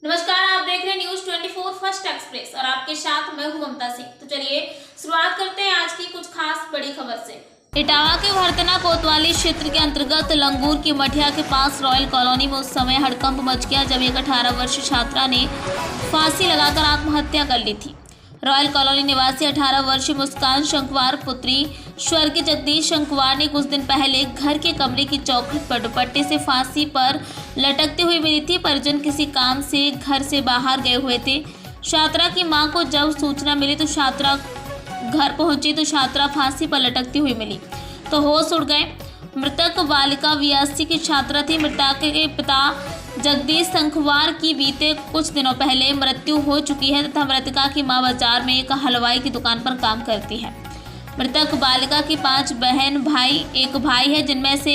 नमस्कार, आप देख रहे हैं न्यूज 24 फर्स्ट एक्सप्रेस और आपके साथ मैं हूं ममता सिंह। तो चलिए शुरुआत करते हैं आज की कुछ खास बड़ी खबर से। इटावा के भरतना कोतवाली क्षेत्र के अंतर्गत लंगूर की मठिया के पास रॉयल कॉलोनी में उस समय हड़कंप मच गया जब एक 18 वर्षीय छात्रा ने फांसी लगाकर आत्महत्या कर ली थी। रॉयल कॉलोनी निवासी 18 वर्षीय मुस्कान शंकवार पुत्री स्वर्गीय जगदीश शंकवार ने कुछ दिन पहले घर के कमरे की चौखट पर दुपट्टे से फांसी पर लटकते हुए मिली थी। परिजन किसी काम से घर से बाहर गए हुए थे। छात्रा की मां को जब सूचना मिली तो छात्रा घर पहुंची तो छात्रा फांसी पर लटकती हुई मिली तो होश उड़ गए। मृतक बालिका 82 की छात्रा थी। मृतक के पिता जगदीश शंकवार की बीते कुछ दिनों पहले मृत्यु हो चुकी है तथा मृतका की मां बाजार में एक हलवाई की दुकान पर काम करती है। मृतक बालिका की 5 बहन भाई एक भाई है, जिनमें से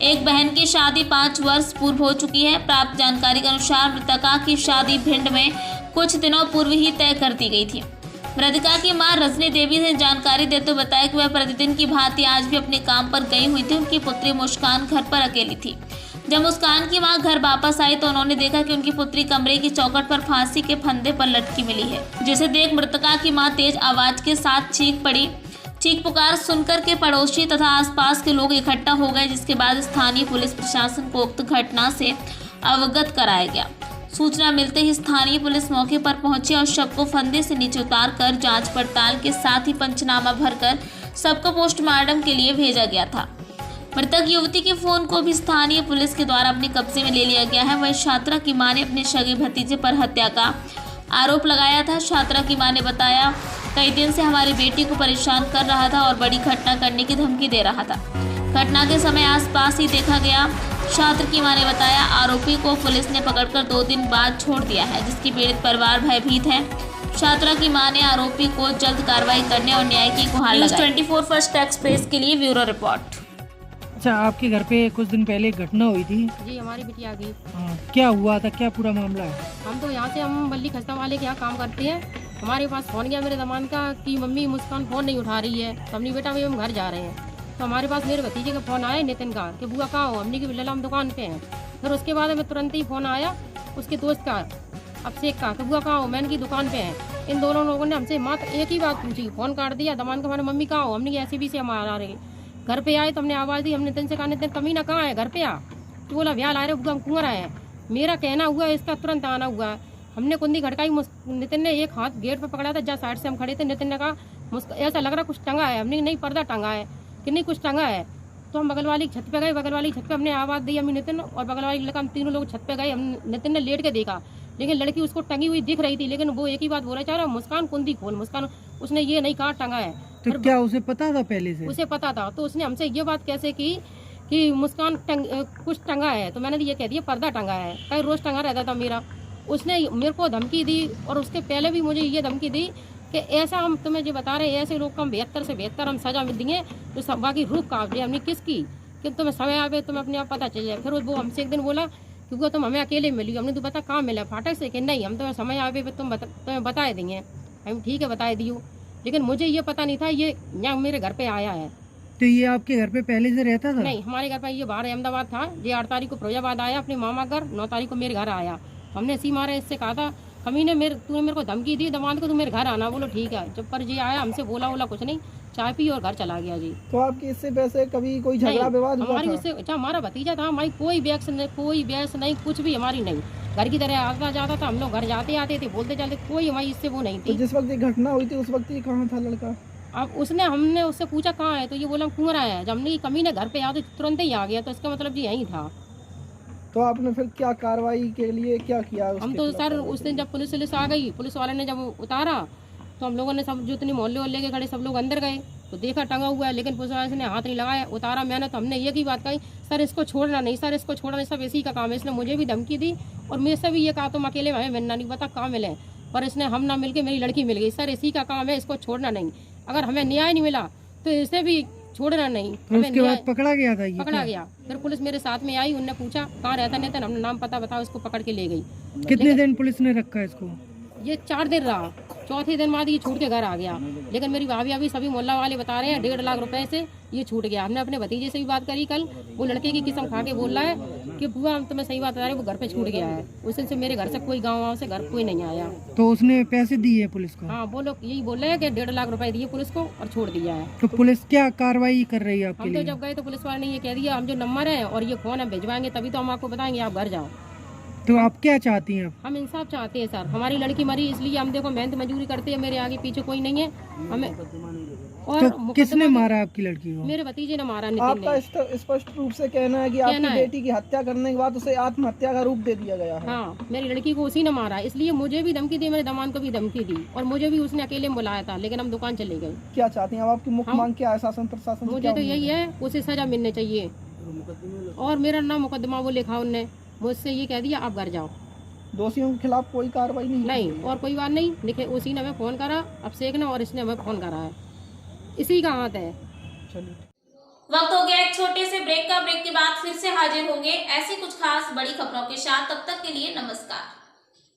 एक बहन की शादी 5 वर्ष पूर्व हो चुकी है। प्राप्त जानकारी के अनुसार मृतका की शादी भिंड में कुछ दिनों पूर्व ही तय कर दी गई थी। मृतका की मां रजनी देवी ने जानकारी देते हुए बताया कि वह प्रतिदिन की भांति आज भी अपने काम पर गई हुई थी। उनकी पुत्री मुस्कान घर पर अकेली थी। जब मुस्कान की मां घर वापस आई तो उन्होंने देखा कि उनकी पुत्री कमरे की चौखट पर फांसी के फंदे पर लटकी मिली है, जिसे देख मृतका की मां तेज आवाज के साथ चीख पड़ी। चीख पुकार सुनकर के पड़ोसी तथा आसपास के लोग इकट्ठा हो गए, जिसके बाद स्थानीय पुलिस प्रशासन को उक्त घटना से अवगत कराया गया। सूचना मिलते ही स्थानीय पुलिस मौके पर पहुंची और शव को फंदे से नीचे उतारकर जांच पड़ताल के साथ ही पंचनामा भरकर सबको पोस्टमार्टम के लिए भेजा गया था। मृतक युवती के फोन को भी स्थानीय पुलिस के द्वारा अपने कब्जे में ले लिया गया है। वह छात्रा की मां ने अपने सगे भतीजे पर हत्या का आरोप लगाया था। छात्रा की मां ने बताया, कई दिन से हमारी बेटी को परेशान कर रहा था और बड़ी घटना करने की धमकी दे रहा था। घटना के समय आसपास ही देखा गया। छात्र की मां ने बताया, आरोपी को पुलिस ने पकड़कर 2 दिन बाद छोड़ दिया है, जिसकी पीड़ित परिवार भयभीत है। छात्रा की मां ने आरोपी को जल्द कार्रवाई करने और न्याय की गुहार लगाई। 24 फर्स्ट एक्सप्रेस के लिए ब्यूरो रिपोर्ट। अच्छा, आपके घर पे कुछ दिन पहले एक घटना हुई थी। जी, हमारी बिटिया की। क्या हुआ था, क्या पूरा मामला है? हम तो यहाँ से हम बल्ली खस्ता वाले के यहाँ काम करते हैं। हमारे पास फ़ोन गया मेरे दमान का कि मम्मी मुस्कान फ़ोन नहीं उठा रही है। तो हमने बेटा हम घर जा रहे हैं तो हमारे पास मेरे भतीजे का फ़ोन आया नितिन का कि बुआ कहाँ हो। हमने की बिल्ला हम दुकान पे हैं। फिर उसके बाद हमें तुरंत ही फ़ोन आया उसके दोस्त का अभिषेक का कि बुआ कहाँ हो, मैंने की दुकान पे हैं। इन दोनों लोगों ने हमसे मात्र एक ही बात पूछी, फ़ोन काट दिया। दमान का हमारे मम्मी कहाँ हो। हमने की ऐसी भी से हम आ रहे घर पे आए तो हमने आवाज़ दी। हमने नितिन से कहा, नितिन कमीना कहाँ है, घर पे आ। तो बोला भैया ला रहे बुआ हम कुंवर आए हैं। मेरा कहना हुआ इसका तुरंत आना हुआ। हमने कुंदी खड़काई। नितिन ने एक हाथ गेट पर पकड़ा था, जहाँ साइड से हम खड़े थे। नितिन ने कहा ऐसा लग रहा कुछ टंगा है। हमने नहीं पर्दा टंगा है कि नहीं कुछ टंगा है। तो हम बगल वाली छत पे गए। बगल वाली छत पे हमने आवाज़ दी, हम नितिन और बगल वाली लड़का, हम तीनों लोग छत पे गए। हम नितिन ने लेट के देखा लेकिन लड़की उसको टंगी हुई दिख रही थी, लेकिन वो एक ही बात बोला चाह रहा, मुस्कान कुंदी खोल। मुस्कान उसने ये नहीं कहा टंगा है। तो क्या उसे पता था पहले से? उसे पता था। तो उसने हमसे ये बात कैसे की कि मुस्कान कुछ टंगा है। तो मैंने ये कह दिया पर्दा टंगा है, कई रोज टंगा रहता था मेरा। उसने मेरे को धमकी दी और उसके पहले भी मुझे ये धमकी दी कि ऐसा हम तुम्हें जो बता रहे हैं ऐसे लोग को हम 72 से 72 हम सजा देंगे। तो सब बाकी रूप काट दिया हमने किसकी कि तुम्हें समय आवे तुम्हें अपने आप पता चल जाए। फिर वो हमसे एक दिन बोला क्योंकि तुम हमें अकेले मिली। हमने तो बता कहाँ मिला, फाटक से कि नहीं हम तुम्हें समय आवे तुम्हें बताए देंगे। हम ठीक है बताए दियो, लेकिन मुझे ये पता नहीं था ये यहाँ मेरे घर पे आया है। तो ये आपके घर पे पहले से रहता था? नहीं, हमारे घर पर ये बाहर अहमदाबाद था। ये 8 तारीख को फिरोजाबाद आया अपने मामा घर, 9 तारीख को मेरे घर आया। हमने सी मारा इससे कहा था कमीने तूने मेरे को धमकी दी दमाद को तू मेरे घर आना। बोलो ठीक है। जब पर जी आया हमसे बोला कुछ नहीं, चाय पी और घर चला गया जी। तो आपकी इससे वैसे कभी कोई झगड़ा विवाद हुआ हमारी था? उससे अच्छा हमारा भतीजा था, हमारी कोई बहस नहीं, कुछ भी हमारी नहीं। घर की तरह आता जाता था, हम लोग घर जाते आते थे, बोलते चलते, कोई हमारी इससे वो नहीं थी। तो जिस वक्त ये घटना हुई थी उस वक्त ये कहाँ था लड़का? अब हमने उससे पूछा कहाँ है तो ये बोला कुंवर आया है। जब हमने कमीने घर पे आया तो तुरंत ही आ गया, तो इसका मतलब जी यही था। तो आपने फिर क्या कार्रवाई के लिए क्या किया? हम तो सर उस दिन जब पुलिस आ गई, पुलिस वाले ने जब उतारा तो हम लोगों ने सब जितने मोहल्ले के खड़े सब लोग अंदर गए तो देखा टंगा हुआ है, लेकिन पुलिस वाले ने हाथ नहीं लगाया। उतारा मैंने तो हमने ये की बात कही, सर इसको छोड़ना नहीं, सर इसको छोड़ना नहीं, सब इसी का काम है। इसने मुझे भी धमकी दी और मेरे से भी ये कहा तुम अकेले हमें मिलना नहीं, बता कहाँ मिले। पर इसने हम ना मिलके मेरी लड़की मिल गई। सर इसी का काम है, इसको छोड़ना नहीं। अगर हमें न्याय नहीं मिला तो इसे भी छोड़ना नहीं। तो उसके बाद पकड़ा गया था? पकड़ा गया। फिर पुलिस मेरे साथ में आई, उनने पूछा कहाँ रहता नहीं था, हमने नाम पता बताया, उसको पकड़ के ले गई। कितने दिन पुलिस ने रखा इसको? ये 4 दिन रहा। चौथे दिन बाद ये छूट के घर आ गया। लेकिन मेरी भाभी अभी सभी मोहल्ला वाले बता रहे हैं 1.5 लाख रुपए से ये छूट गया। हमने अपने भतीजे से भी बात करी कल, वो लड़के की किस्म खा के बोल रहा है कि बुआ हम तुम्हें सही बात बता रहे, वो घर पे छूट गया है। उस दिन से मेरे घर से कोई गाँव से घर कोई नहीं आया। तो उसने पैसे दिए पुलिस को? हाँ, वो लोग यही बोल रहे हैं कि 1.5 लाख रुपए दिए पुलिस को और छोड़ दिया है। तो पुलिस क्या कार्रवाई कर रही है आपके हम तो लिए? जब गए तो पुलिस वाले ने ये कह दिया, हम जो नंबर है और ये फोन हम भिजवाएंगे तभी तो हम आपको बताएंगे, आप घर जाओ। तो आप क्या चाहती हैं? हम इंसाफ चाहते हैं सर। हमारी लड़की मरी, इसलिए हम देखो मेहनत मजदूरी करते हैं, मेरे आगे पीछे कोई नहीं है हमें। और तो किसने मारा आपकी लड़की को? मेरे भतीजे ने मारा, नितिन आपका ने। स्पष्ट रूप से कहना है कि आपकी बेटी की हत्या करने के बाद उसे आत्महत्या का रूप दे दिया गया है। हाँ, मेरी लड़की को उसी ने मारा, इसलिए मुझे भी धमकी दी, मेरे दामाद को भी धमकी दी और मुझे भी उसने अकेले में बुलाया था, लेकिन हम दुकान चले गए। क्या चाहती हैं अब आपकी मुख्य मांग क्या है शासन प्रशासन से? मुझे क्या तो उम्मीद यही है, उसे सजा मिलनी चाहिए। और मेरा नाम मुकदमा वो लिखा उनने, मुझसे ये कह दिया आप घर जाओ। दोषियों के खिलाफ कोई कार्रवाई नहीं? और कोई बात नहीं लिखे, उसी ने हमें फोन करा, अब शेखना और इसने हमें फोन करा है, इसी का हाथ है। चलिए, वक्त हो गया एक छोटे से ब्रेक का। ब्रेक के बाद फिर से हाजिर होंगे ऐसी कुछ खास बड़ी खबरों के साथ। तब तक के लिए नमस्कार।